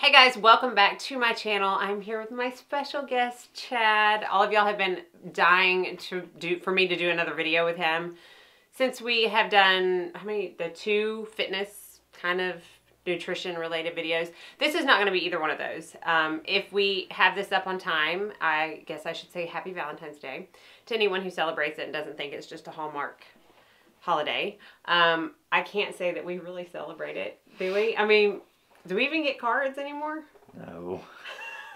Hey guys, welcome back to my channel. I'm here with my special guest, Chad. All of y'all have been dying for me to do another video with him. Since we have done, the two fitness kind of nutrition related videos. This is not going to be either one of those. If we have this up on time, I guess I should say Happy Valentine's Day to anyone who celebrates it and doesn't think it's just a Hallmark holiday. I can't say that we really celebrate it, do we? I mean, do we even get cards anymore? No.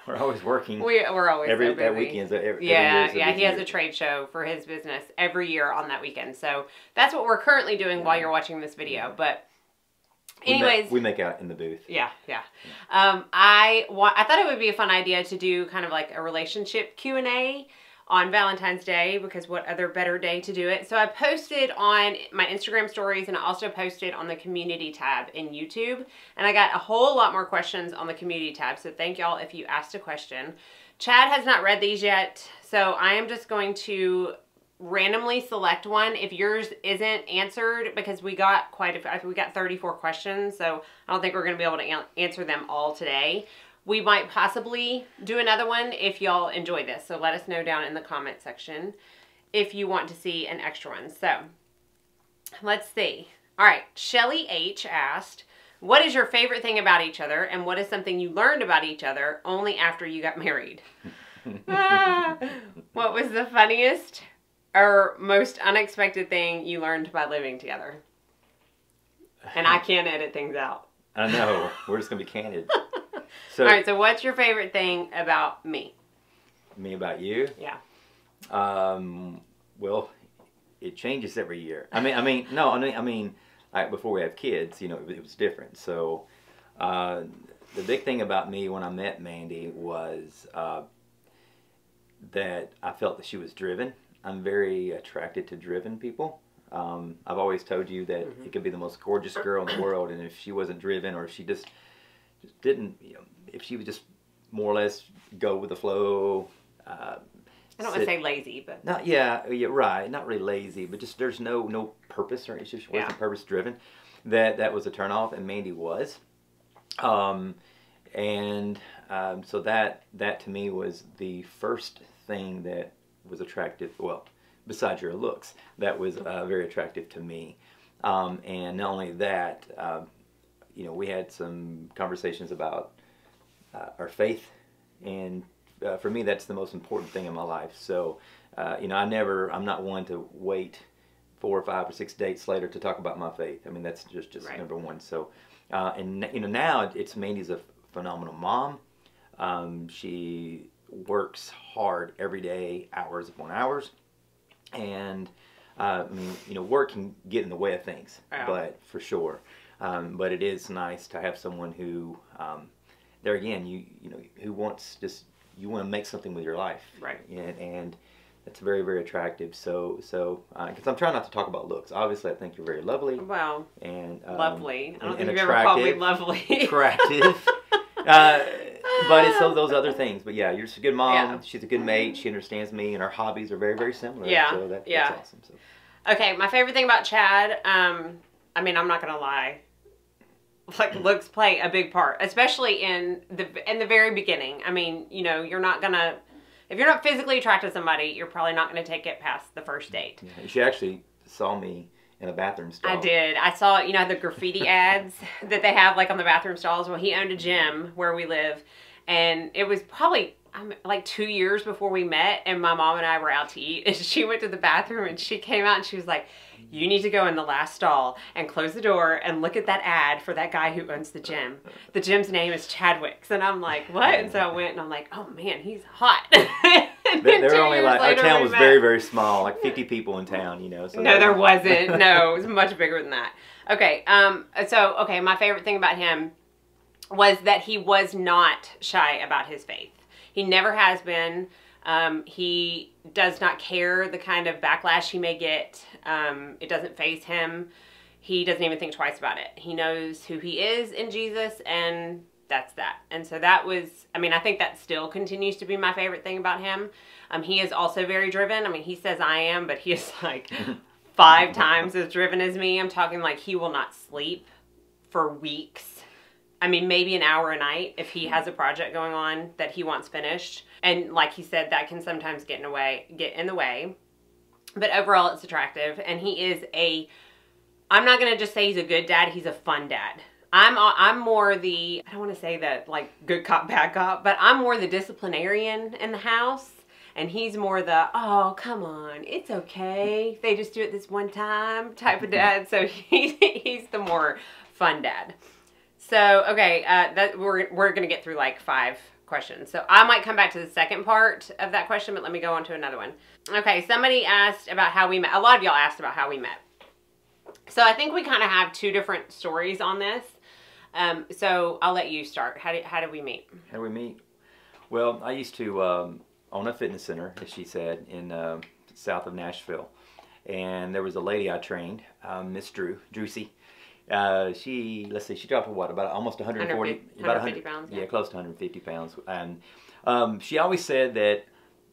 We're always working. We're always every so busy. That weekend. Every yeah. He has year. a trade show for his business every year on that weekend. So that's what we're currently doing while you're watching this video. But anyways, we make out in the booth. Yeah. I thought it would be a fun idea to do kind of like a relationship Q&A on Valentine's Day, because what other better day to do it? So I posted on my Instagram stories, and I also posted on the community tab in YouTube, and I got a whole lot more questions on the community tab. So thank y'all if you asked a question. Chad has not read these yet, so I am just going to randomly select one if yours isn't answered, because we got we got 34 questions, so I don't think we're going to be able to answer them all today. We might possibly do another one if y'all enjoy this. So let us know down in the comment section if you want to see an extra one. So let's see. All right. Shelly H asked, what is your favorite thing about each other? And what is something you learned about each other only after you got married? What was the funniest or most unexpected thing you learned by living together? And I can't edit things out. I know. We're just going to be candid. So, all right, so what's your favorite thing about me? Me about you? Yeah. Well, it changes every year. Before we have kids, you know, it was different. So, the big thing about me when I met Mandy was that I felt that she was driven. I'm very attracted to driven people. I've always told you that it could be the most gorgeous girl in the world, and if she wasn't driven, or if she just didn't, you know, if she would just more or less go with the flow. I don't want to say lazy, but yeah, right. Not really lazy, but just there's no purpose, or she wasn't purpose driven. That was a turnoff, and Mandy was. So that to me was the first thing that was attractive. Well, besides your looks, that was very attractive to me. And not only that, you know, we had some conversations about our faith, and for me, that's the most important thing in my life. So, you know, I'm not one to wait 4 or 5 or 6 dates later to talk about my faith. I mean, that's just right. Number one. So, and you know, now Mandy's a phenomenal mom. She works hard every day, hours upon hours, and I mean, you know, work can get in the way of things, but for sure. But it is nice to have someone who, there again, you know, who wants you want to make something with your life, right? And that's very, very attractive. So, because I'm trying not to talk about looks. Obviously, I think you're very lovely. Wow. And lovely. I don't think you've ever called me lovely. Attractive. But it's those other things. But yeah, you're just a good mom. Yeah. She's a good mate. She understands me, and our hobbies are very, very similar. Yeah. So that's awesome. So. Okay, my favorite thing about Chad, I mean, I'm not gonna lie. Like, looks play a big part, especially in the very beginning. I mean, you know, if you're not physically attracted to somebody, you're probably not gonna take it past the first date. Yeah, she actually saw me in a bathroom stall. I did. I saw, you know, the graffiti ads that they have like on the bathroom stalls. Well, he owned a gym where we live, and it was probably like 2 years before we met, and my mom and I were out to eat, and she went to the bathroom, and she came out and she was like, you need to go in the last stall and close the door and look at that ad for that guy who owns the gym. The gym's name is Chadwick's. And I'm like, what? And so I went, and I'm like, oh man, he's hot. There were only like, our town was very, very small, like 50 people in town, you know. So no, there wasn't. No, it was much bigger than that. Okay, okay, my favorite thing about him was that he was not shy about his faith. He never has been. He does not care the kind of backlash he may get. It doesn't faze him. He doesn't even think twice about it. He knows who he is in Jesus, and that's that. And so that was, I mean, I think that still continues to be my favorite thing about him. He is also very driven. I mean, he says I am, but he is like 5 times as driven as me. I'm talking like he will not sleep for weeks I mean, maybe an hour a night if he has a project going on that he wants finished. And like he said, that can sometimes get in the way. But overall, it's attractive. And he is I'm not going to just say he's a good dad. He's a fun dad. I'm more I don't want to say that like good cop, bad cop, but I'm more the disciplinarian in the house. And he's more oh, come on, it's okay. They just do it this one time type of dad. So he's the more fun dad. So, okay, we're going to get through like 5 questions. So I might come back to the second part of that question, but let me go on to another one. Okay, somebody asked about how we met. A lot of y'all asked about how we met. So I think we kind of have 2 different stories on this. So I'll let you start. How did we meet? How did we meet? Well, I used to own a fitness center, as she said, in south of Nashville. And there was a lady I trained, Miss Drusy. She dropped what, about almost 140, 150 pounds. Yeah, close to 150 pounds. And she always said that,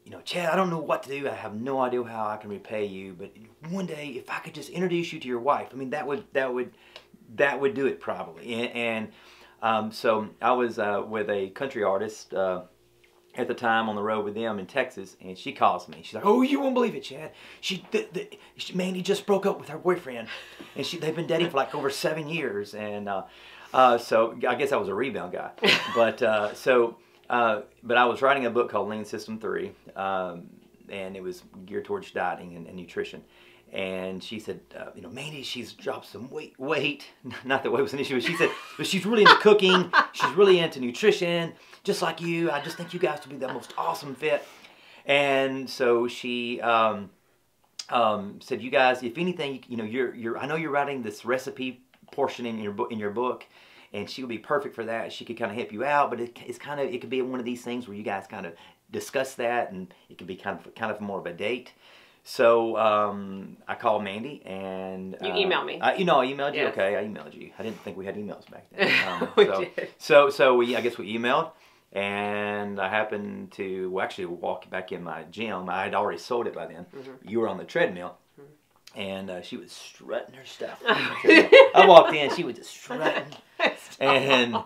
you know, Chad, I don't know what to do. I have no idea how I can repay you, but one day if I could just introduce you to your wife, I mean, that would do it probably. And so I was with a country artist at the time on the road with them in Texas, and she calls me. She's like, "Oh, you won't believe it, Chad. Mandy just broke up with her boyfriend, and they've been dating for like over 7 years." And so I guess I was a rebound guy. But but I was writing a book called Lean System 3, and it was geared towards dieting and nutrition. And she said, you know, Mandy, she's dropped some weight. Not that weight was an issue, but she said, but she's really into cooking. She's really into nutrition, just like you. I just think you guys would be the most awesome fit. And so she said, you guys, if anything, you know, I know you're writing this recipe portion in your book, and she would be perfect for that. She could kind of help you out, but it could be one of these things where you guys kind of discuss that, and it could be kind of more of a date. So I called Mandy, and you emailed me. I emailed you. Yes. Okay, I emailed you. I didn't think we had emails back then. We did. So I guess we emailed, and I happened to actually walk back in my gym. I had already sold it by then. Mm-hmm. You were on the treadmill, and she was strutting her stuff. I walked in, she was just strutting, and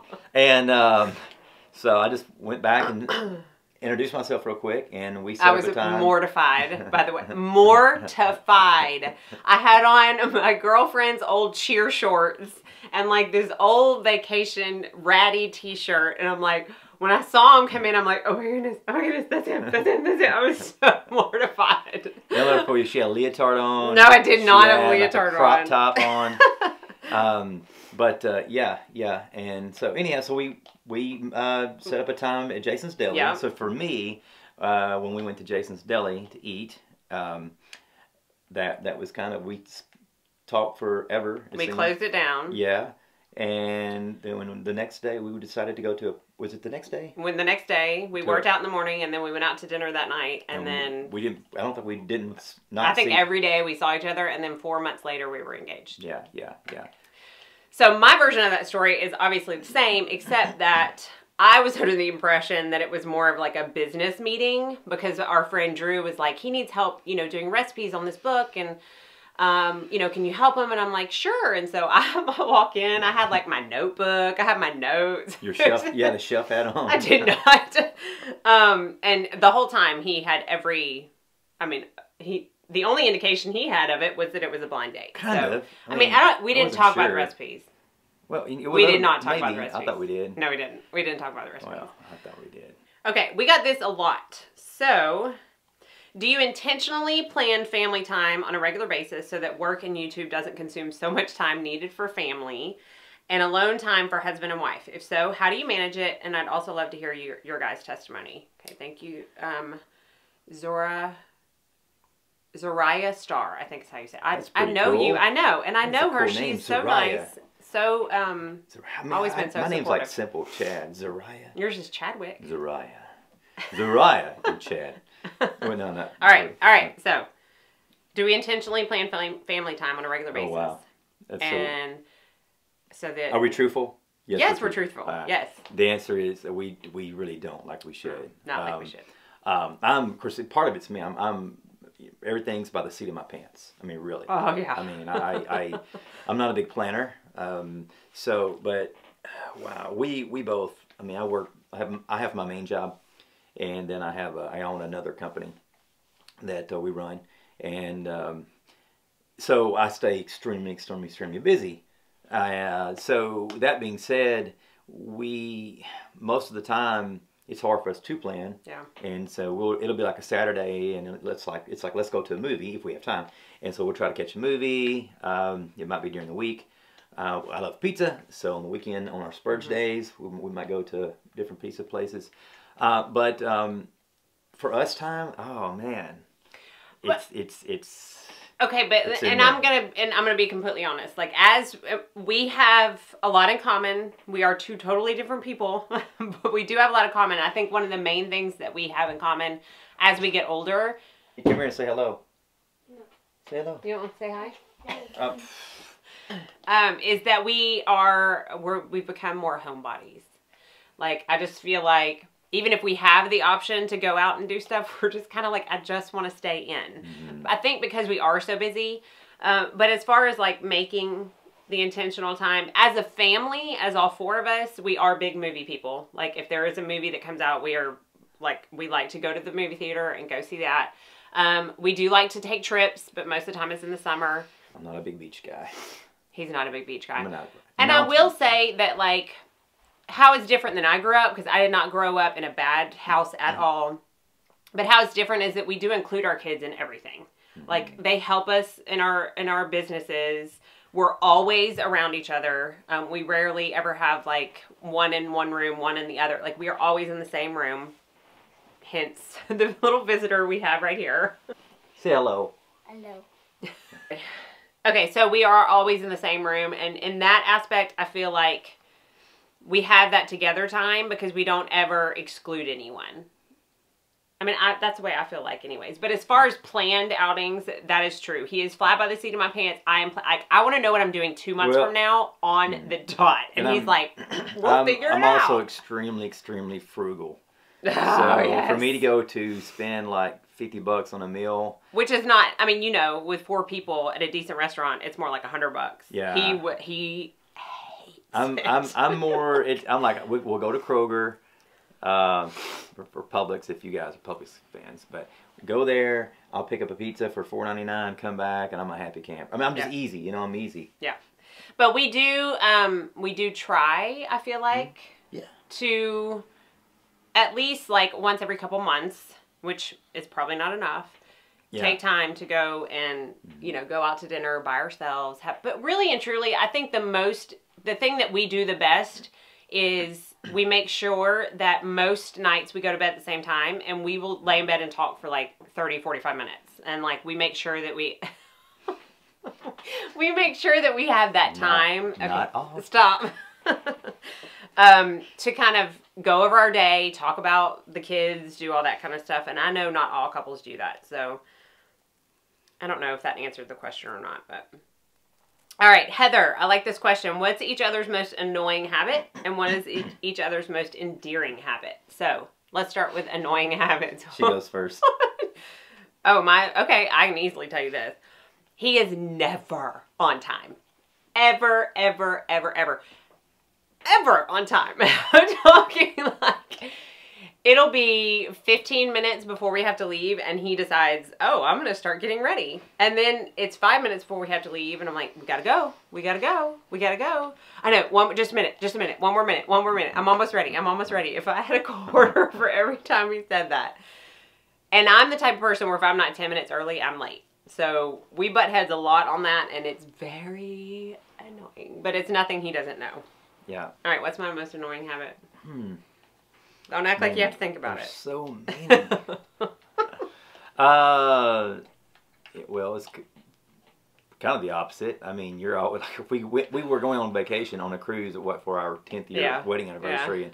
so I just went back and introduced myself real quick, and we set up a time. I was mortified, by the way. Mortified. I had on my girlfriend's old cheer shorts and like this old vacation ratty t-shirt, and I'm like, when I saw him come in, I'm like, oh my goodness, that's him. I was so mortified. Never for you, she had a leotard on. No, I did not have a leotard on. Crop top on. Yeah. And so anyhow, so we set up a time at Jason's Deli. Yep. So for me, when we went to Jason's Deli to eat, that was kind of, we talked forever. We closed it down. Yeah. And then when the next day we decided to go to was it the next day? When the next day we worked out in the morning, and then we went out to dinner that night, and then we didn't. I don't think we didn't. I think every day we saw each other, and then 4 months later we were engaged. Yeah. So my version of that story is obviously the same, except that I was under the impression that it was more of like a business meeting, because our friend Drew was like, he needs help, you know, doing recipes on this book, and you know, can you help him? And I'm like, sure. And so I walk in, I had like my notebook, I had my notes. Your chef, you had a chef hat on. I did not. And the whole time he had the only indication he had of it was that it was a blind date. Kind of. We didn't talk about the recipes. Well, we did not talk about the recipes. I thought we did. No, we didn't. We didn't talk about the recipes. Well, I thought we did. Okay, we got this a lot. So, do you intentionally plan family time on a regular basis so that work and YouTube doesn't consume so much time needed for family and alone time for husband and wife? If so, how do you manage it? And I'd also love to hear your guys' testimony. Okay, thank you. Zariah Star, I think is how you say it. I know cool. You. I know. And I know her. Cool she's name, so Zariah. Nice. So, always been so supportive. My name's like simple Chad. Zariah. Yours is Chadwick. Zariah and Chad. Well, no. All right. So, do we intentionally plan family time on a regular basis? Oh, wow. That's so that... Are we truthful? Yes, we're truthful. Yes. The answer is that we really don't, like we should. Not like we should. Of course, part of it's me. Everything's by the seat of my pants. I mean, really. Oh, yeah. I mean, I'm not a big planner. But Wow, we both. I mean, I have my main job, and then I own another company that we run, and so I stay extremely busy. So that being said, most of the time it's hard for us to plan. Yeah. And so it'll be like a Saturday, and let's go to a movie if we have time. And so we'll try to catch a movie. It might be during the week. I love pizza, so on the weekend, on our splurge days, we might go to different pizza places. But for us time, oh man, it's. Okay, but I'm gonna be completely honest. Like, as we have a lot in common, we are two totally different people, but we do have a lot in common. I think one of the main things that we have in common as we get older. You come here and say hello. No. Say hello. You don't want to say hi? Is that we've become more homebodies. Like, I just feel like even if we have the option to go out and do stuff, we're just kind of like, I just want to stay in. Mm-hmm. I think because we are so busy. But as far as like making the intentional time, as a family, as all four of us, we are big movie people. Like, if there is a movie that comes out, we like to go to the movie theater and go see that. We do like to take trips, but most of the time it's in the summer. I'm not a big beach guy. He's not a big beach guy. And I will say that, like, how it's different than I grew up, because I did not grow up in a bad house at all. But how it's different is that we do include our kids in everything. Mm-hmm. Like, they help us in our businesses. We're always around each other. We rarely ever have, like, one in one room, one in the other. Like, we are always in the same room. Hence, the little visitor we have right here. Say hello. Hello. Okay, so we are always in the same room. And in that aspect, I feel like we have that together time because we don't ever exclude anyone. I mean, that's the way I feel like anyways. But as far as planned outings, that is true. He is fly by the seat of my pants. I want to know what I'm doing 2 months from now on the dot. And he's like, we'll figure it out. I'm also extremely frugal. So yes. For me to go to spend like $50 on a meal, which is not, I mean, you know, with 4 people at a decent restaurant, it's more like $100. Yeah. He hates I'm more. I'm like, we'll go to Kroger, for Publix if you guys are Publix fans. But go there. I'll pick up a pizza for $4.99. Come back, and I'm a happy camper. I mean, I'm just easy. You know, I'm easy. Yeah, but we do try. I feel like to at least like once every couple months, which is probably not enough. Yeah. Take time to go and, you know, go out to dinner by ourselves. But really and truly, I think the thing that we do the best is we make sure that most nights we go to bed at the same time, and we will lay in bed and talk for like 30, 45 minutes. And like, we make sure that we make sure that we have that time. Not all. Stop. To kind of go over our day, talk about the kids, do all that kind of stuff. And I know not all couples do that. So I don't know if that answered the question or not, but. All right, Heather, I like this question. What's each other's most annoying habit, and what is each other's most endearing habit? So let's start with annoying habits. She goes first. Okay, I can easily tell you this. He is never on time. Ever on time. I'm talking like, it'll be 15 minutes before we have to leave, and he decides, oh, I'm going to start getting ready. And then it's 5 minutes before we have to leave, and I'm like, we got to go. I know, just a minute, one more minute. I'm almost ready. If I had a quarter for every time he said that. And I'm the type of person where if I'm not 10 minutes early, I'm late. So we butt heads a lot on that, and it's very annoying. But it's nothing he doesn't know. Yeah. All right, what's my most annoying habit? Don't act like you have to think about it. So many. Well, it's kind of the opposite. I mean, you're all like, we were going on vacation on a cruise for our 10th year wedding anniversary, and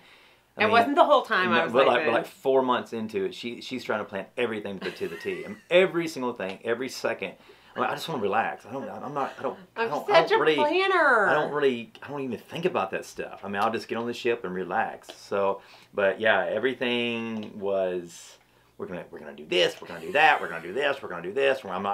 it wasn't the whole time I was but like 4 months into it, she's trying to plan everything to the T, and every single thing, every second. I just want to relax. I'm such a planner. I don't even think about that stuff. I mean, I'll just get on the ship and relax. So, but yeah, everything was, we're gonna do this, we're gonna do that, we're gonna do this, we're gonna do this. How am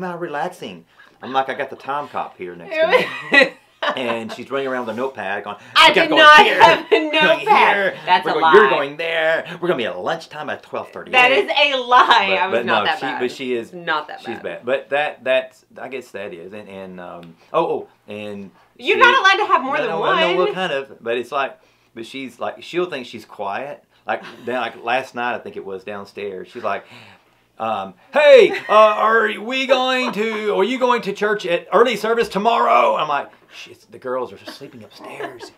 I relaxing? I'm like, I got the time cop here next to me. And she's running around with a notepad going, I did not have a notepad. That's a lie. You're going there. We're going to be at lunchtime at 12:38. That is a lie. I was not that bad. But she is not that bad. She's bad. But that's I guess that is. And and you're not allowed to have more than one. No, well, kind of. But it's like, but she's like, she'll think she's quiet. Like last night, I think it was downstairs. She's like, hey, are you going to church at early service tomorrow? I'm like, shit, the girls are sleeping upstairs.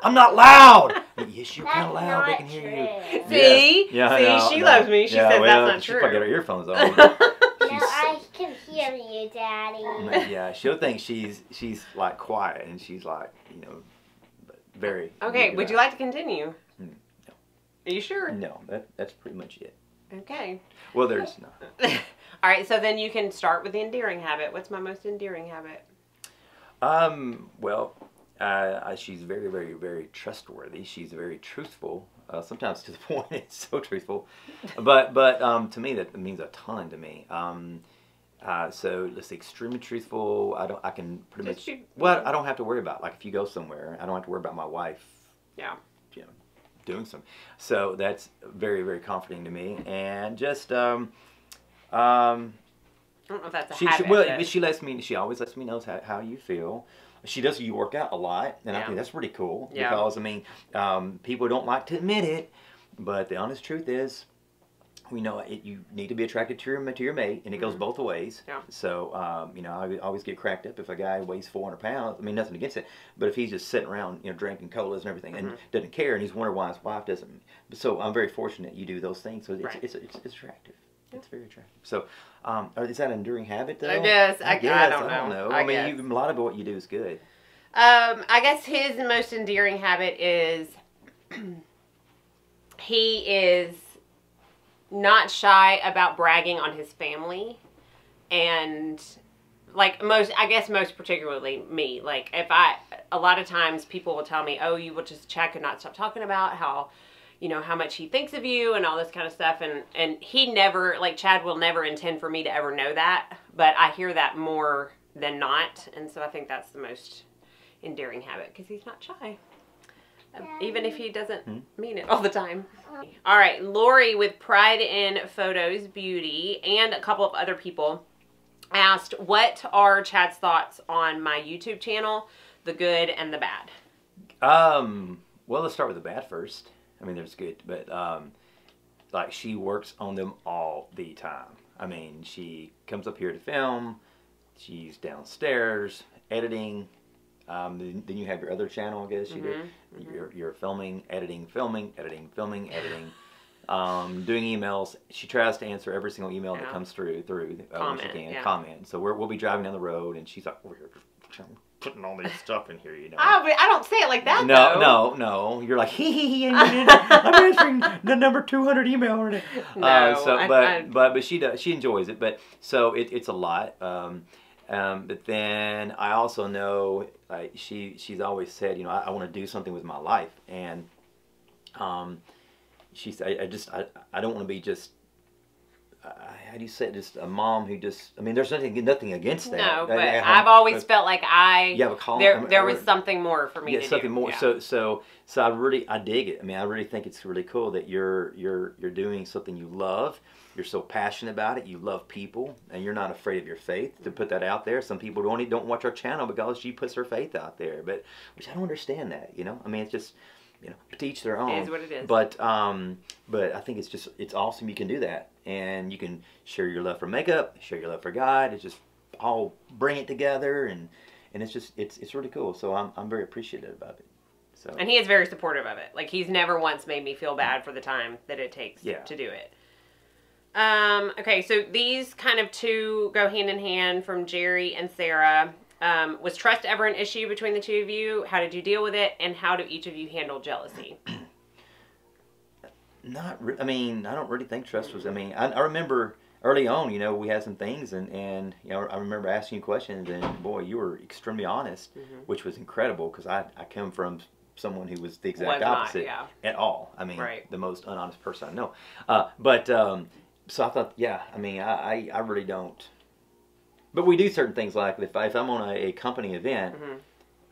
I'm not loud. Yes, you're kind of loud. They can hear you. See? Yeah, see, she loves me. She says that's not true. She'll probably get her earphones on. I can hear you, Daddy. Yeah, she'll think she's like quiet, and she's like, very. Okay, would you like to continue? No. Are you sure? No, that's pretty much it. Okay. Well, there's no. All right, so then you can start with the endearing habit. What's my most endearing habit? Well, she's very, very, very trustworthy. She's very truthful. Sometimes to the point it's so truthful, but to me that means a ton to me. So let's see, extremely truthful. I can pretty much. I don't have to worry about, like, if you go somewhere, I don't have to worry about my wife. Yeah. Doing some. So that's very, very comforting to me, and just I don't know if that's a habit. She always lets me know how you feel. She does. You work out a lot, and I think that's pretty cool. Yeah. Because people don't like to admit it, but the honest truth is, we know you need to be attracted to your mate, and it goes both ways. Yeah. So I always get cracked up if a guy weighs 400 pounds. I mean, nothing against it, but if he's just sitting around, drinking colas and everything, and doesn't care, and he's wondering why his wife doesn't. So I'm very fortunate you do those things. So it's attractive. It's very attractive. So, is that an enduring habit, though? I guess. I don't know. I mean, a lot of what you do is good. I guess his most endearing habit is he is not shy about bragging on his family, and like most particularly me. Like a lot of times people will tell me, oh, you will just Chad could not stop talking about how much he thinks of you and all this kind of stuff. And he never, like, Chad will never intend for me to ever know that, but I hear that more than not. And so I think that's the most endearing habit, because he's not shy. Even if he doesn't mean it all the time. All right, Lori with Pride in Photos Beauty and a couple of other people asked, what are Chad's thoughts on my YouTube channel, the good and the bad? Well, let's start with the bad first. I mean, there's good, but like, she works on them all the time. I mean, she comes up here to film, she's downstairs editing. Then you have your other channel, I guess you do. You're filming, editing, filming, editing, filming, editing, doing emails. She tries to answer every single email that comes through when she can. Comment. So we'll be driving down the road, and she's like, "We're putting all this stuff in here, I don't say it like that. No. You're like, I'm answering the number 200 email already. No, but she does. She enjoys it. But so it's a lot. But then I also know, like, she's always said, I want to do something with my life, and she said, I don't want to be just, how do you say it, just a mom who just, I mean, there's nothing against that. No, but I've always felt like there was something more for me to do. Something more. Yeah. So I dig it. I mean, I really think it's really cool that you're doing something you love. You're so passionate about it. You love people, and you're not afraid of your faith to put that out there. Some people don't watch our channel because she puts her faith out there, which I don't understand that. I mean, it's just, to each their own. It is what it is. But I think it's awesome you can do that, and you can share your love for makeup, share your love for God. It's just all bring it together, and it's just it's really cool. So I'm very appreciative about it. So. And he is very supportive of it. Like, he's never once made me feel bad for the time that it takes to do it. Okay, so these kind of two go hand in hand from Jerry and Sarah. Was trust ever an issue between the two of you? How did you deal with it? And how do each of you handle jealousy? I mean, I don't really think trust was, I mean, I remember early on, we had some things, and I remember asking you questions, and boy, you were extremely honest, which was incredible, because I come from someone who was the exact opposite at all. I mean, the most unhonest person I know. So I thought, I mean, I really don't. But we do certain things, like if I'm on a company event,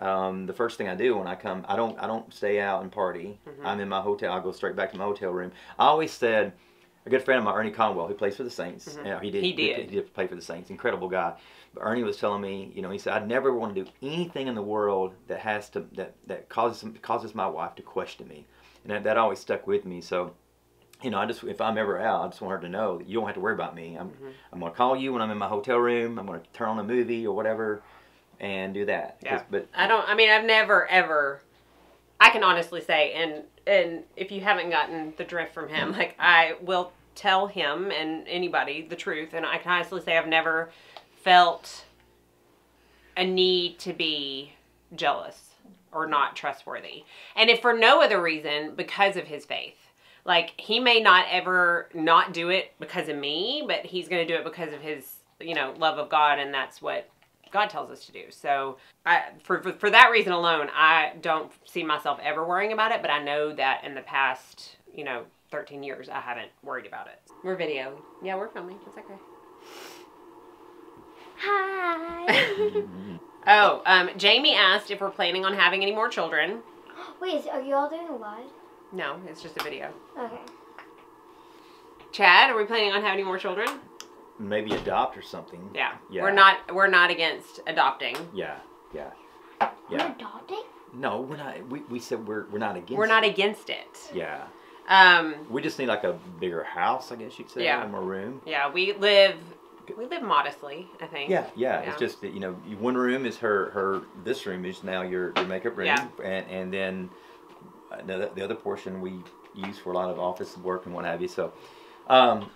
the first thing I do when I come, I don't stay out and party. I'm in my hotel. I go straight back to my hotel room. I always said, a good friend of mine, Ernie Conwell, who plays for the Saints. He did play for the Saints. Incredible guy. But Ernie was telling me, you know, he said, I never want to do anything in the world that has to that causes my wife to question me, and that always stuck with me. So, you know, if I'm ever out, I just want her to know that you don't have to worry about me. I'm going to call you when I'm in my hotel room. I'm going to turn on a movie or whatever, and do that. Yeah. But I mean, I've never ever. I can honestly say, and if you haven't gotten the drift from him, like, I will tell him and anybody the truth, and I can honestly say I've never felt a need to be jealous or not trustworthy. And if for no other reason, because of his faith. Like, he may not ever not do it because of me, but he's going to do it because of his, you know, love of God, and that's what God tells us to do. So for that reason alone, I don't see myself ever worrying about it, but I know that in the past, you know, 13 years, I haven't worried about it. We're videoing. Yeah, we're filming. It's okay. Hi. Jamie asked if we're planning on having any more children. Wait, are you all doing a live? No, it's just a video. Okay. Chad, are we planning on having any more children? maybe adopt or something. Yeah. Yeah. We're not against adopting. Yeah. Yeah. You're Yeah. adopting? No, we're not. We said we're not against. We're not against it. Yeah. We We just need like a bigger house, I guess you'd say. Yeah. And more room. Yeah, we live modestly, I think. Yeah, yeah. It's just that, you know, one room is her. This room is now your makeup room. Yeah. And then the other portion we use for a lot of office work and what have you. So,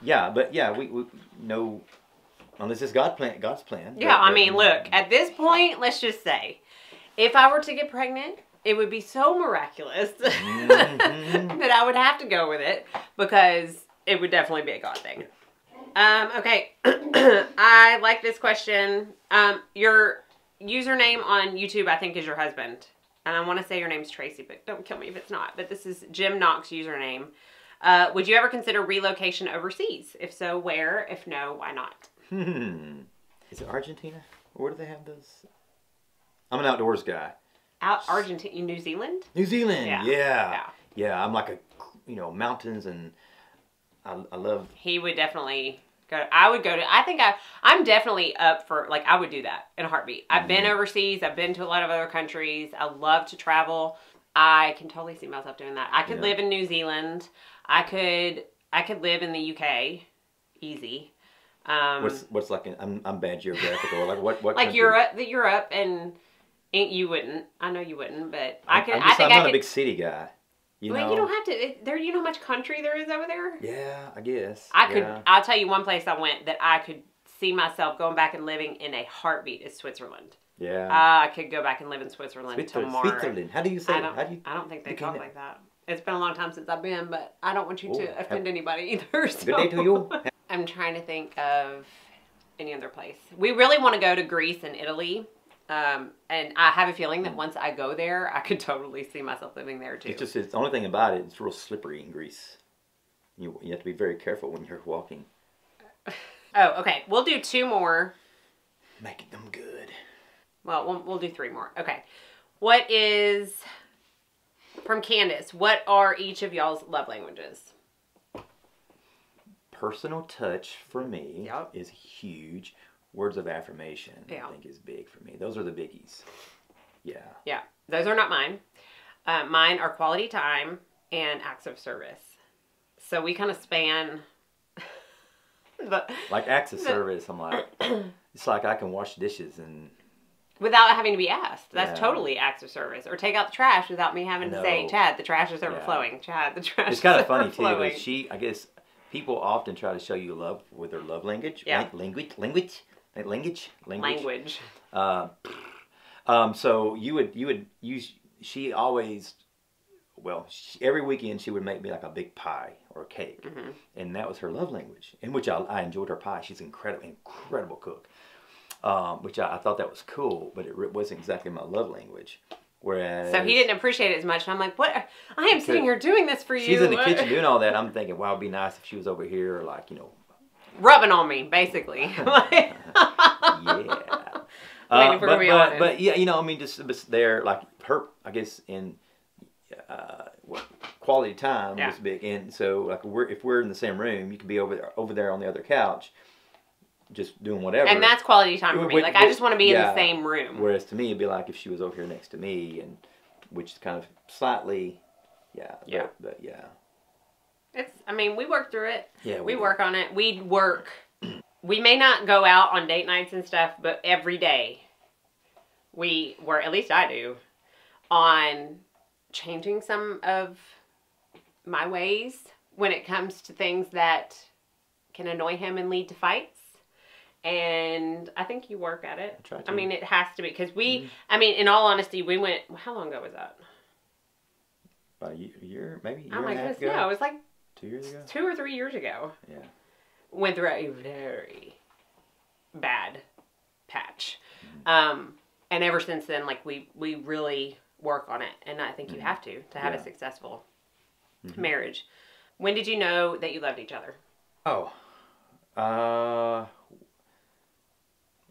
yeah, but yeah, we know, unless it's God's plan. Yeah, I mean, look, at this point, let's just say, if I were to get pregnant, it would be so miraculous that I would have to go with it, because it would definitely be a God thing. Okay, I like this question. Your username on YouTube, I think, is your husband. And I want to say your name's Tracy, but don't kill me if it's not. But this is Jim Knox username. Would you ever consider relocation overseas? If so, where? If no, why not? Is it Argentina? Where do they have those? I'm an outdoors guy. Argentina, New Zealand? New Zealand, Yeah. yeah. I'm like mountains, and I love. He would definitely go. I would go to. I think I'm definitely up for, like, I would do that in a heartbeat. I've been overseas. I've been to a lot of other countries. I love to travel. I can totally see myself doing that. I could live in New Zealand. I could live in the UK, easy. What's like? I'm bad geographical. Like what? Like country? Europe, and you wouldn't. I know you wouldn't, but I could. I'm not a big city guy. You know? You don't have to. You know how much country there is over there? Yeah, I guess. I could. Yeah. I'll tell you one place I went that I could see myself going back and living in a heartbeat is Switzerland. Yeah. I could go back and live in Switzerland tomorrow. Switzerland. How do you say it? I don't think they talk like that. It's been a long time since I've been, but I don't want you to offend anybody either. So. Good day to you. I'm trying to think of any other place. We really want to go to Greece and Italy. And I have a feeling that once I go there, I could totally see myself living there too. It's the only thing about it, it's real slippery in Greece. You have to be very careful when you're walking. Oh, okay. We'll do 2 more. Making them good. Well, we'll do 3 more. Okay. What is, from Candace, what are each of y'all's love languages? Personal touch for me is huge. Words of affirmation, I think, is big for me. Those are the biggies. Yeah. Yeah. Those are not mine. Mine are quality time and acts of service. So we kind of span... like acts of service, I'm like... It's like I can wash dishes and... Without having to be asked. That's totally acts of service. Or take out the trash without me having to say, Chad, the trash is overflowing. Chad, the trash is overflowing. It's kind of funny, too, but I guess people often try to show you love with their love language. Yeah. Language. So you would use, she always, every weekend she would make me like a big pie or a cake. Mm-hmm. And that was her love language, in which I enjoyed her pie. She's an incredible cook. Which I thought that was cool, but it wasn't exactly my love language. Whereas, so he didn't appreciate it as much. And I'm like, what? I am sitting here doing this for you. She's in the kitchen doing all that. I'm thinking, wow, it'd be nice if she was over here, like, rubbing on me, basically. Yeah. I mean, if we're gonna be honest. But yeah, you know, I mean, just there, like her, I guess in quality time was big, and so like if we're in the same room, you could be over there on the other couch, just doing whatever. And that's quality time for me. Like I just want to be in the same room. Whereas to me, it'd be like if she was over here next to me, and which is kind of slightly, but yeah. It's. I mean, we work through it. Yeah, we work on it. We work. We may not go out on date nights and stuff, but every day we work. At least I do on changing some of my ways when it comes to things that can annoy him and lead to fights. And I think you work at it. I mean, it has to be because we. I mean, in all honesty, we went. How long ago was that? About a year, maybe. Oh my goodness! No, it was like 2 years ago. 2 or 3 years ago. Yeah. Went through a very bad patch, and ever since then, like we really work on it, and I think you have to have a successful marriage. When did you know that you loved each other? Oh,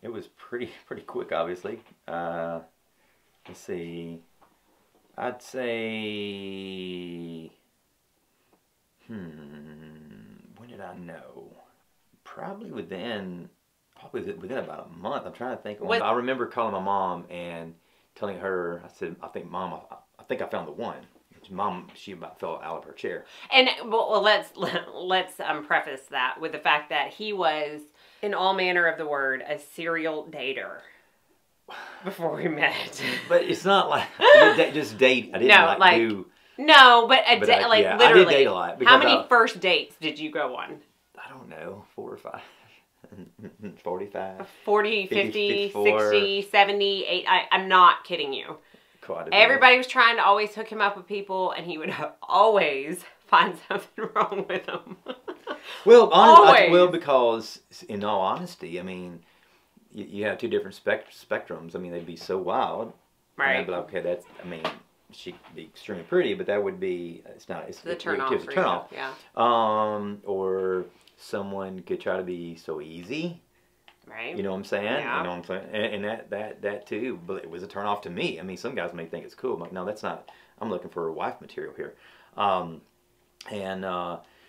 it was pretty quick, obviously. Let's see. I'd say, when did I know? Probably within about a month. I'm trying to think. I remember calling my mom and telling her, I said, I think, Mom, I think I found the one. Mom, she about fell out of her chair. And well, let's preface that with the fact that he was, in all manner of the word, a serial dater before we met. But it's not like just date. I didn't do. No, but literally. I did date a lot. How many first dates did you go on? I don't know, 4 or 5. 45. 40, 50, 60, 70, 80. I'm not kidding you. Quite a bit. Everybody was trying to always hook him up with people, and he would always find something wrong with them. Well, because in all honesty, I mean, you have 2 different spectrums. I mean, they'd be so wild. Right. And I'd be like, okay, that's, I mean, she could be extremely pretty, but that would be, it's a turn off. Yeah. Or someone could try to be so easy. Right. You know what I'm saying? Yeah. You know what I'm saying? And that too, but it was a turn off to me. I mean, some guys may think it's cool. I'm like, no, that's not, I'm looking for wife material here.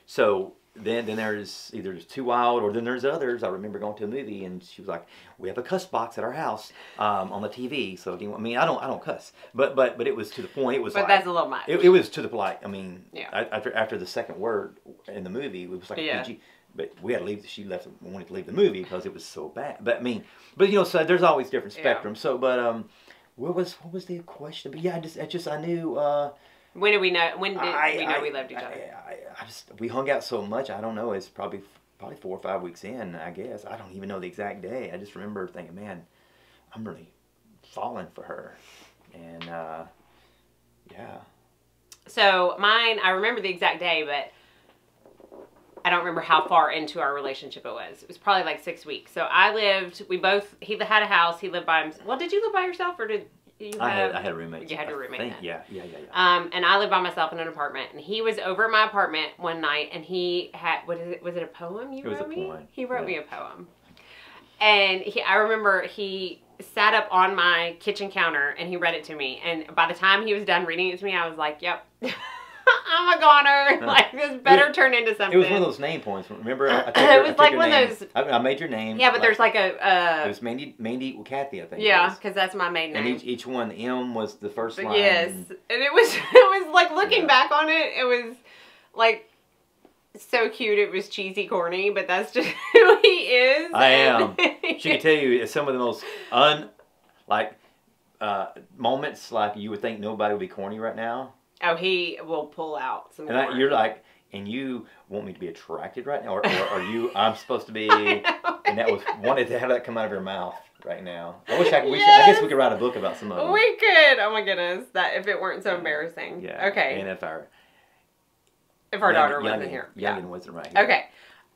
So then there's either there's Too Wild, or then there's others. I remember going to a movie and she was like, we have a cuss box at our house on the TV. So do you want, I mean, I don't cuss, but it was to the point. It was. But that's a little much. It was to the point. I mean, yeah. After the second word in the movie, it was like PG. But we had to leave. She wanted to leave the movie because it was so bad. But I mean, you know, so there's always different spectrums. Yeah. So, but what was the question? But yeah, I knew. When did we know? When did we know we loved each other? We hung out so much. I don't know. It's probably 4 or 5 weeks in. I guess I don't even know the exact day. I just remember thinking, man, I'm really falling for her, and yeah. So mine, I remember the exact day, but I don't remember how far into our relationship it was. It was probably like 6 weeks. So he had a house. He lived by himself. Well, did you live by yourself, or did you have? I had a roommate. You had a roommate. Yeah. And I lived by myself in an apartment, and he was over at my apartment one night, and he had, was it a poem you wrote me? It was a poem. He wrote me a poem. And I remember he sat up on my kitchen counter, and he read it to me. And by the time he was done reading it to me, I was like, yep. I'm a goner. Like, this better turn into something. It was one of those name points. Remember? It was like one of those. I made your name. Yeah, but there's like a. It was Mandy, Kathy, I think. Yeah, because that's my maiden name. And each one, M was the first line. Yes, and it was like looking back on it, it was like so cute. It was cheesy, corny, but that's just who he is. I am. She can tell you some of the most moments like you would think nobody would be corny right now. Oh, he will pull out some. And you're like, and you want me to be attracted right now, or are you? I'm supposed to be. And that was wanted to have that come out of your mouth right now. I wish I could. I guess we could write a book about some of them. We could. Oh my goodness, that if it weren't so embarrassing. Yeah. Okay. And if our daughter wasn't here. Youngin wasn't right here. Okay.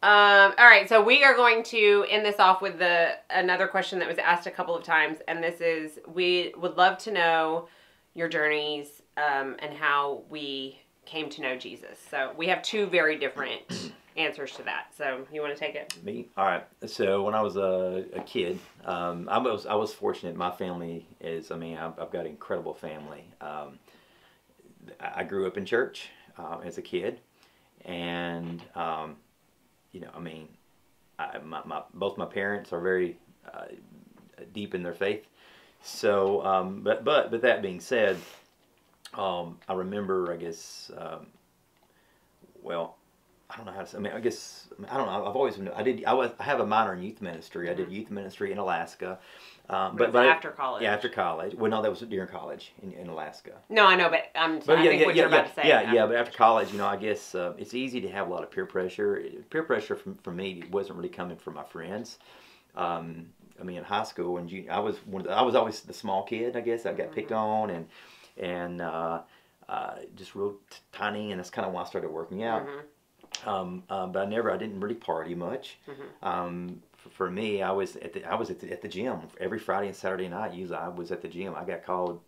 All right. So we are going to end this off with another question that was asked a couple of times, and this is: we would love to know your journeys and how we came to know Jesus. So we have 2 very different answers to that. So you want to take it? Me? All right. So when I was a kid, I was fortunate. My family is, I've got an incredible family. I grew up in church as a kid, and both my parents are very deep in their faith. So, but that being said, I remember, I guess, well, I don't know how to say. I don't know. I've always been. I have a minor in youth ministry. I did youth ministry in Alaska. But after college. Yeah, after college. Well, no, that was during college in Alaska. No, I know, but I think what you're about to say. Yeah. But after college, I guess it's easy to have a lot of peer pressure. Peer pressure for me wasn't really coming from my friends. In high school and I was always the small kid. I guess I got picked on and just real tiny, and that's kind of why I started working out. But I didn't really party much. For me, I was at the gym every Friday and Saturday night. Usually, I was at the gym. I got called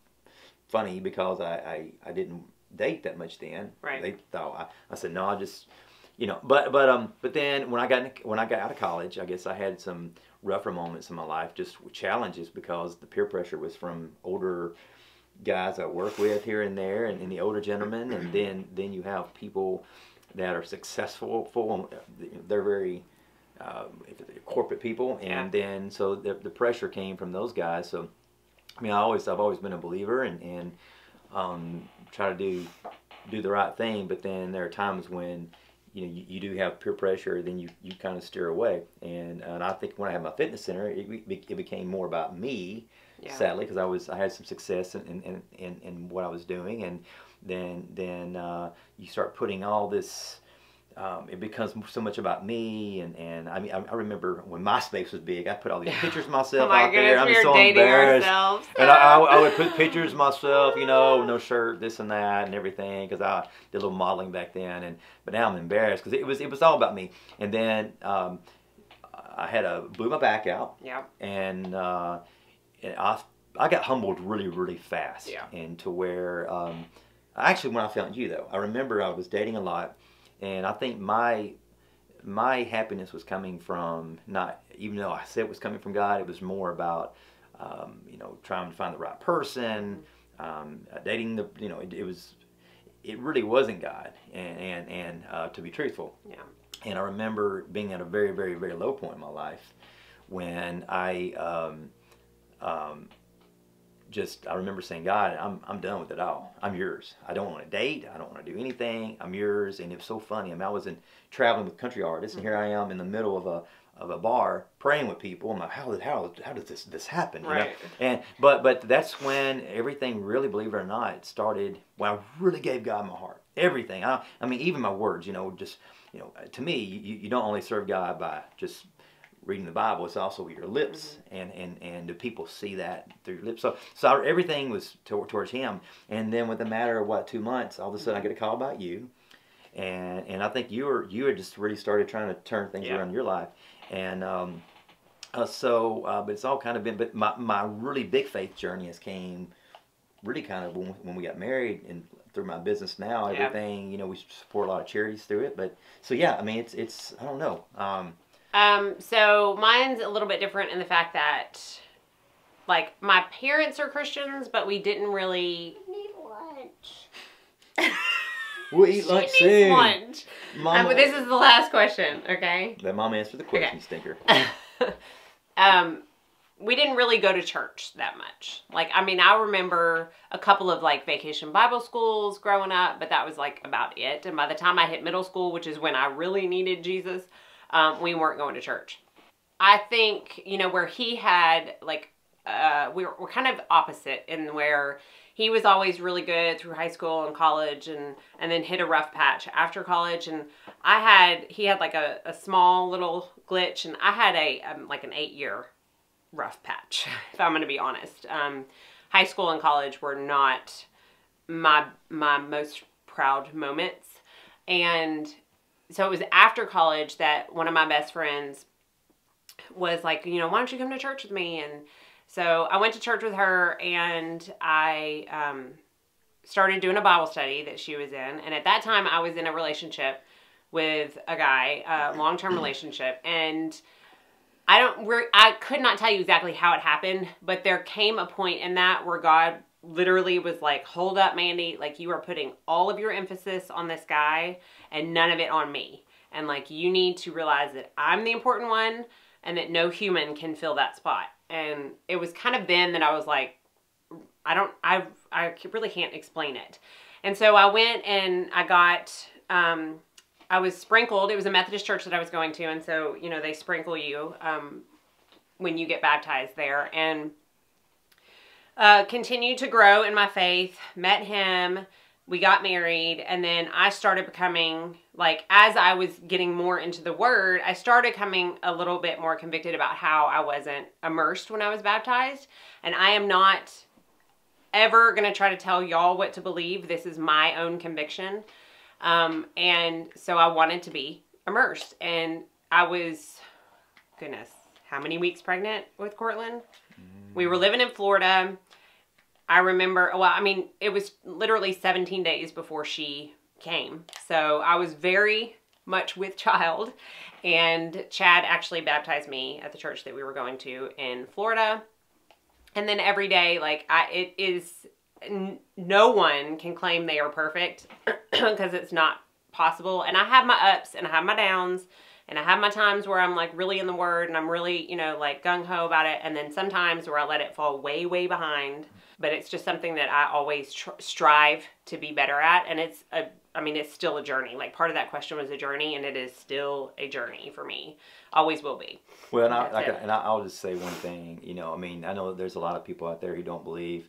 funny because I didn't date that much then. Right. They thought I said no. I just but then when I got out of college, I guess I had some rougher moments in my life, just challenges because the peer pressure was from older guys I work with here and there, and the older gentlemen, and then you have people that are successful. They're very corporate people, and then so the pressure came from those guys. So I've always been a believer and try to do the right thing, but then there are times when you do have peer pressure, then you kind of steer away. And I think when I had my fitness center, it became more about me, sadly, because I had some success in what I was doing, and then you start putting all this. It becomes so much about me, and I remember when MySpace was big, I put all these pictures of myself out there. I'm so embarrassed, and I would put pictures of myself, no shirt, this and that, and everything, because I did a little modeling back then, but now I'm embarrassed because it was all about me. And then I blew my back out, and I got humbled really, really fast, and to where actually when I found you though, I remember I was dating a lot. And I think my happiness was coming from not, even though I said it was coming from God, it was more about, trying to find the right person, dating it really wasn't God, and to be truthful. Yeah. And I remember being at a very, very, very low point in my life when I remember saying, God, I'm done with it all. I'm yours. I don't want to date. I don't want to do anything. I'm yours. And it was so funny. I was traveling with country artists, and here I am in the middle of a bar praying with people. I'm like, how does this happen? Right. And but that's when everything really, believe it or not, started. When I really gave God my heart, everything. Even my words. To me, you don't only serve God by just reading the Bible, it's also your lips, and do people see that through your lips? So everything was towards Him, and then with a matter of 2 months, all of a sudden I get a call about you, and I think you had just really started trying to turn things around in your life, and but it's all kind of been. But my really big faith journey has came really kind of when we got married, and through my business now, everything we support a lot of charities through it. But so it's I don't know. So mine's a little bit different in the fact that, like, my parents are Christians, but we didn't really need lunch. We'll eat lunch soon. Lunch. Mama, but this is the last question, okay? Let Mom answer the question, stinker. We didn't really go to church that much. Like, I remember a couple of, like, vacation Bible schools growing up, but that was, like, about it. And by the time I hit middle school, which is when I really needed Jesus, we weren't going to church. I think, where he had, like, we're kind of opposite in where he was always really good through high school and college, and then hit a rough patch after college. And he had like a small little glitch, and I had like an 8-year rough patch, if I'm going to be honest. High school and college were not my most proud moments. And so it was after college that one of my best friends was like, why don't you come to church with me? And so I went to church with her, and I started doing a Bible study that she was in. And at that time, I was in a relationship with a guy, a long-term relationship, and I could not tell you exactly how it happened, but there came a point in that where God literally was like, hold up, Mandy, like you are putting all of your emphasis on this guy and none of it on me. And like, you need to realize that I'm the important one and that no human can fill that spot. And it was kind of then that I was like, I really can't explain it. And so I went and I got, I was sprinkled. It was a Methodist church that I was going to. And so, you know, they sprinkle you when you get baptized there. And continued to grow in my faith, met him, we got married, and then I started becoming, like, as I was getting more into the Word, I started coming a little bit more convicted about how I wasn't immersed when I was baptized. And I am not ever going to try to tell y'all what to believe. This is my own conviction. And so I wanted to be immersed. And I was, goodness, how many weeks pregnant with Cortland? We were living in Florida. I remember, well, I mean, it was literally 17 days before she came. So I was very much with child. And Chad actually baptized me at the church that we were going to in Florida. And then every day, like, no one can claim they are perfect because it's not possible. And I have my ups and I have my downs. And I have my times where I'm like really in the Word and I'm really, you know, like gung-ho about it. And then sometimes where I let it fall way, way behind. But it's just something that I always strive to be better at. And it's still a journey. Like, part of that question was a journey, and it is still a journey for me. Always will be. Well, and I'll just say one thing. You know, I mean, I know there's a lot of people out there who don't believe.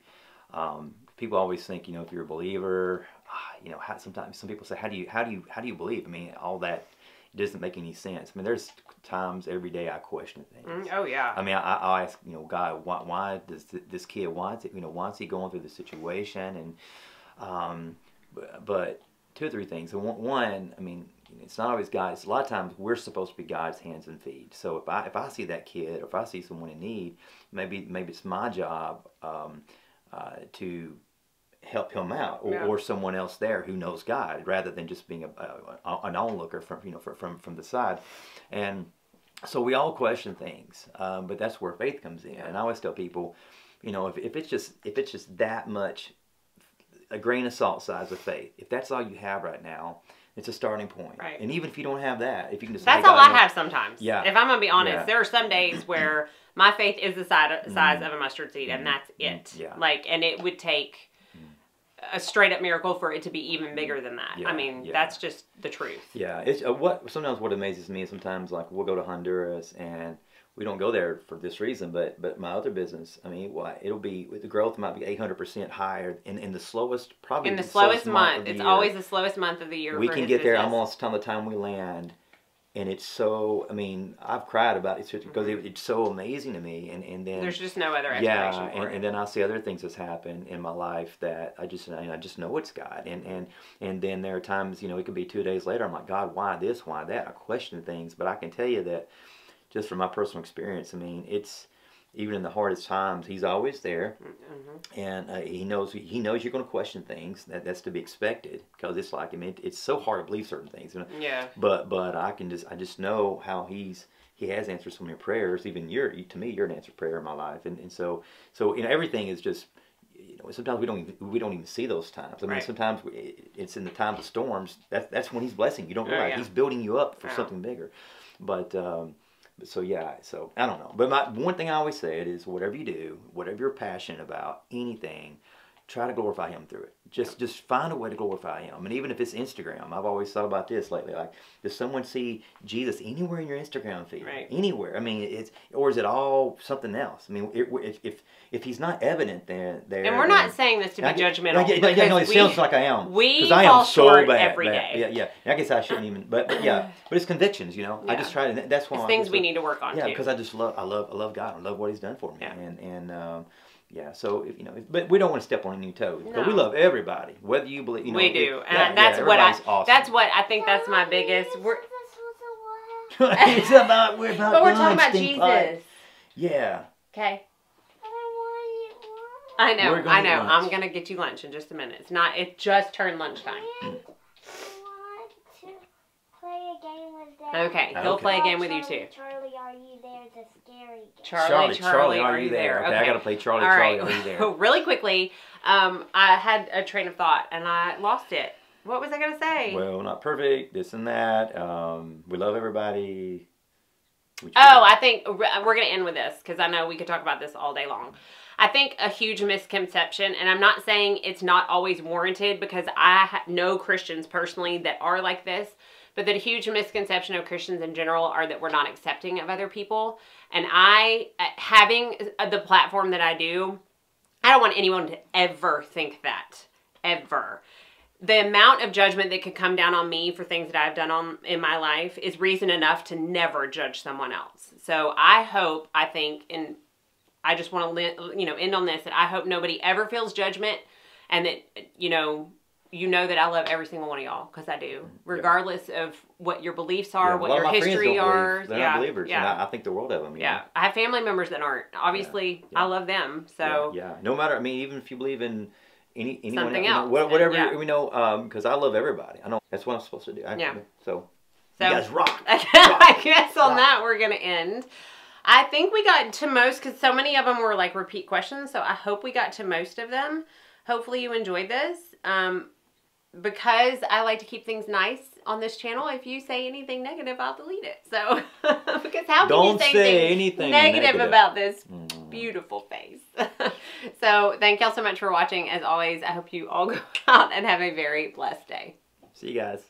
People always think, you know, if you're a believer, you know, sometimes some people say, how do you believe? I mean, all that doesn't make any sense. I mean, there's times every day I question things. Oh yeah. I mean, I'll ask, you know, God, why does this kid, why is he going through the situation? And but two or three things. And one, I mean, it's not always God. It's a lot of times we're supposed to be God's hands and feet. So if I see that kid, or if I see someone in need, maybe it's my job to help him out, or someone else there who knows God, rather than just being an onlooker from the side. And so we all question things, but that's where faith comes in. And I always tell people, you know, if it's just that much, a grain of salt size of faith, if that's all you have right now, it's a starting point. Right. And even if you don't have that, if you can just that's all I have sometimes. Yeah. If I'm gonna be honest, there are some days where my faith is the size of a mustard seed, and that's it. Yeah. Like, and it would take a straight up miracle for it to be even bigger than that. Yeah, I mean, that's just the truth. Yeah, it's sometimes what amazes me is sometimes, like, we'll go to Honduras, and we don't go there for this reason, but my other business, I mean, it'll be, the growth might be 800% higher in the slowest, probably in the slowest month. It's always the slowest month of the year. We can get there almost on the time we land. And it's so, I mean, I've cried about it because it's so amazing to me. And then there's just no other explanation for it. And then I see other things that's happened in my life that I just know it's God. And then there are times, you know, it could be 2 days later, I'm like, God, why this, why that? I question things. But I can tell you that just from my personal experience, I mean, it's, even in the hardest times, He's always there, and He knows you're going to question things. That's to be expected, because it's like, I mean, it's so hard to believe certain things. Yeah. But I just know how He has answered so many prayers. Even to me, you're an answered prayer in my life, and so you know, everything is just, you know, sometimes we don't even see those times. I mean, sometimes it's in the times of storms. That's when He's blessing. You don't realize He's building you up for something bigger, but. So I don't know. But one thing I always say is, whatever you do, whatever you're passionate about, anything, try to glorify Him through it. Just find a way to glorify Him. And even if it's Instagram, I've always thought about this lately. Like, does someone see Jesus anywhere in your Instagram feed? Right. Anywhere. I mean, or is it all something else? I mean, if He's not evident there. And we're not saying this to be judgmental. No, it sounds like I am. We I fall am so short bad, every day. Yeah. I guess I shouldn't even. But it's convictions. You know, I just try to. That's why. It's things we need to work on. Yeah, too. Because I love God. I love what He's done for me. Yeah. So you know, but we don't want to step on any toes. No. But we love everybody, whether you believe. You know, we do, and that's what awesome. That's what I think. That's my biggest. It's about we're talking about Jesus. Pie. Yeah. Okay. I know. I'm gonna get you lunch in just a minute. It just turned lunchtime. I want to play Okay, he'll Okay. play a game with you too. Charlie, are you there? The scary game. Charlie, are you there? Okay, I gotta play Charlie, All right. Charlie, are you there? Really quickly, I had a train of thought and I lost it. What was I gonna say? Well, not perfect, this and that. We love everybody. I think we're going to end with this because I know we could talk about this all day long. I think a huge misconception, and I'm not saying it's not always warranted because I know Christians personally that are like this, but that a huge misconception of Christians in general are that we're not accepting of other people. And having the platform that I do, I don't want anyone to ever think that. Ever. The amount of judgment that could come down on me for things that I've done in my life is reason enough to never judge someone else. So I think, and I just want to, end on this, that I hope nobody ever feels judgment, and that, you know that I love every single one of y'all, because I do, regardless of what your beliefs are, what your history are. They're not believers, and I think the world of them. Yeah, I have family members that aren't. Obviously, I love them. So no matter. I mean, even if you believe in anyone something else, whatever we know, because I love everybody. I know that's what I'm supposed to do. So you guys rock. I guess on that we're gonna end. I think we got to most, because so many of them were like repeat questions. So I hope we got to most of them. Hopefully you enjoyed this. Because I like to keep things nice on this channel, if you say anything negative, I'll delete it. So, because how can you say anything negative about this beautiful face? So, thank y'all so much for watching. As always, I hope you all go out and have a very blessed day. See you guys.